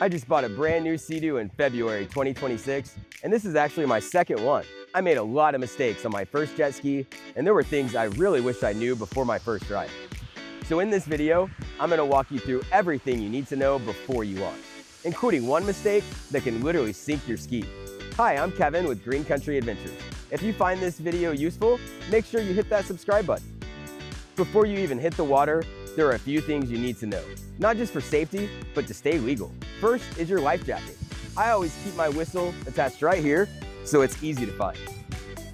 I just bought a brand new Sea-Doo in February 2026, and this is actually my second one. I made a lot of mistakes on my first jet ski, and there were things I really wish I knew before my first ride. So in this video, I'm gonna walk you through everything you need to know before you launch, including one mistake that can literally sink your ski. Hi, I'm Kevin with Green Country Adventures. If you find this video useful, make sure you hit that subscribe button. Before you even hit the water, there are a few things you need to know, not just for safety, but to stay legal. First is your life jacket. I always keep my whistle attached right here, so it's easy to find.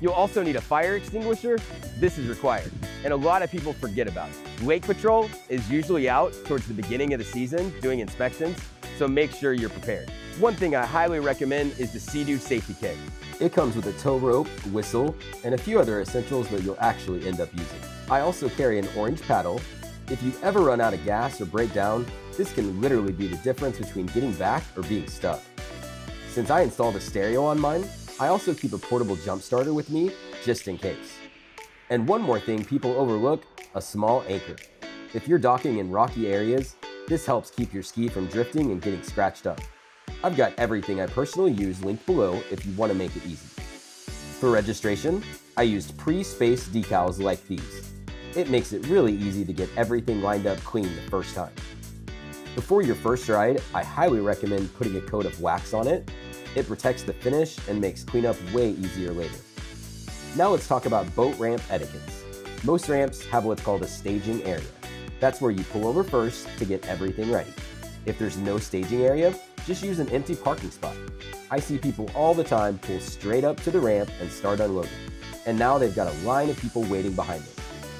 You'll also need a fire extinguisher. This is required, and a lot of people forget about it. Lake Patrol is usually out towards the beginning of the season doing inspections, so make sure you're prepared. One thing I highly recommend is the Sea-Doo safety kit. It comes with a tow rope, whistle, and a few other essentials that you'll actually end up using. I also carry an orange paddle. If you ever run out of gas or break down, this can literally be the difference between getting back or being stuck. Since I installed a stereo on mine, I also keep a portable jump starter with me just in case. And one more thing people overlook, a small anchor. If you're docking in rocky areas, this helps keep your ski from drifting and getting scratched up. I've got everything I personally use linked below if you want to make it easy. For registration, I used pre-spaced decals like these. It makes it really easy to get everything lined up clean the first time. Before your first ride, I highly recommend putting a coat of wax on it. It protects the finish and makes cleanup way easier later. Now let's talk about boat ramp etiquettes. Most ramps have what's called a staging area. That's where you pull over first to get everything ready. If there's no staging area, just use an empty parking spot. I see people all the time pull straight up to the ramp and start unloading. And now they've got a line of people waiting behind them.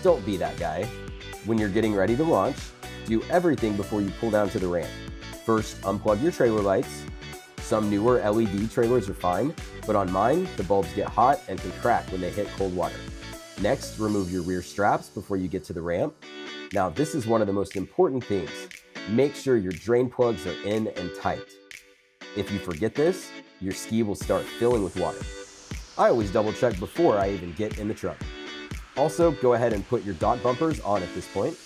Don't be that guy. When you're getting ready to launch, do everything before you pull down to the ramp. First, unplug your trailer lights. Some newer LED trailers are fine, but on mine, the bulbs get hot and can crack when they hit cold water. Next, remove your rear straps before you get to the ramp. Now, this is one of the most important things. Make sure your drain plugs are in and tight. If you forget this, your ski will start filling with water. I always double check before I even get in the truck. Also, go ahead and put your dock bumpers on at this point.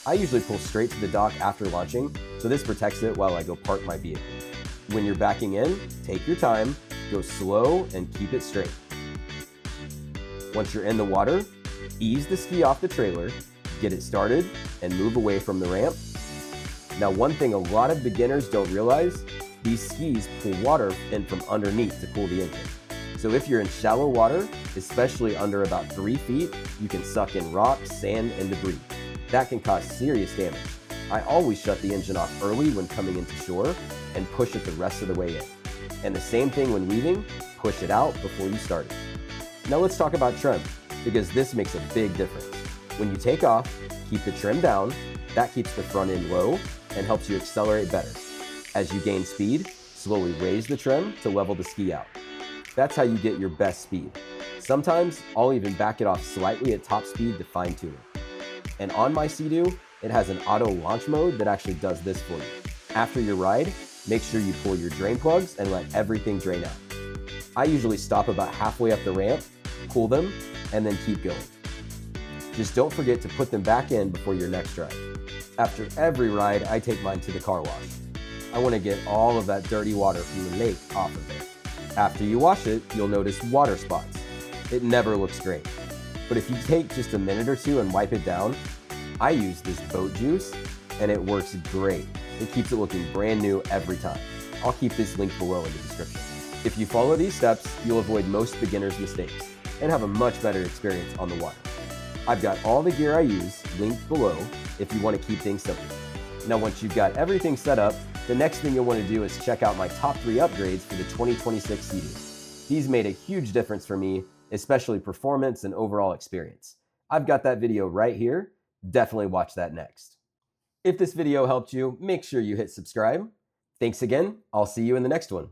I usually pull straight to the dock after launching, so this protects it while I go park my vehicle. When you're backing in, take your time, go slow, and keep it straight. Once you're in the water, ease the ski off the trailer, get it started, and move away from the ramp. Now, one thing a lot of beginners don't realize, these skis pull water in from underneath to cool the engine. So if you're in shallow water, especially under about 3 feet, you can suck in rocks, sand, and debris. That can cause serious damage. I always shut the engine off early when coming into shore and push it the rest of the way in. And the same thing when leaving, push it out before you start it. Now let's talk about trim, because this makes a big difference. When you take off, keep the trim down. That keeps the front end low and helps you accelerate better. As you gain speed, slowly raise the trim to level the ski out. That's how you get your best speed. Sometimes I'll even back it off slightly at top speed to fine tune it. And on my Sea-Doo, it has an auto launch mode that actually does this for you. After your ride, make sure you pull your drain plugs and let everything drain out. I usually stop about halfway up the ramp, pull them, and then keep going. Just don't forget to put them back in before your next ride. After every ride, I take mine to the car wash. I want to get all of that dirty water from the lake off of it. After you wash it, you'll notice water spots. It never looks great. But if you take just a minute or two and wipe it down, I use this boat juice and it works great. It keeps it looking brand new every time. I'll keep this link below in the description. If you follow these steps, you'll avoid most beginners' mistakes and have a much better experience on the water. I've got all the gear I use linked below if you want to keep things simple. Now, once you've got everything set up, the next thing you'll want to do is check out my top 3 upgrades for the 2026 Sea-Doo. These made a huge difference for me, especially performance and overall experience. I've got that video right here. Definitely watch that next. If this video helped you, make sure you hit subscribe. Thanks again. I'll see you in the next one.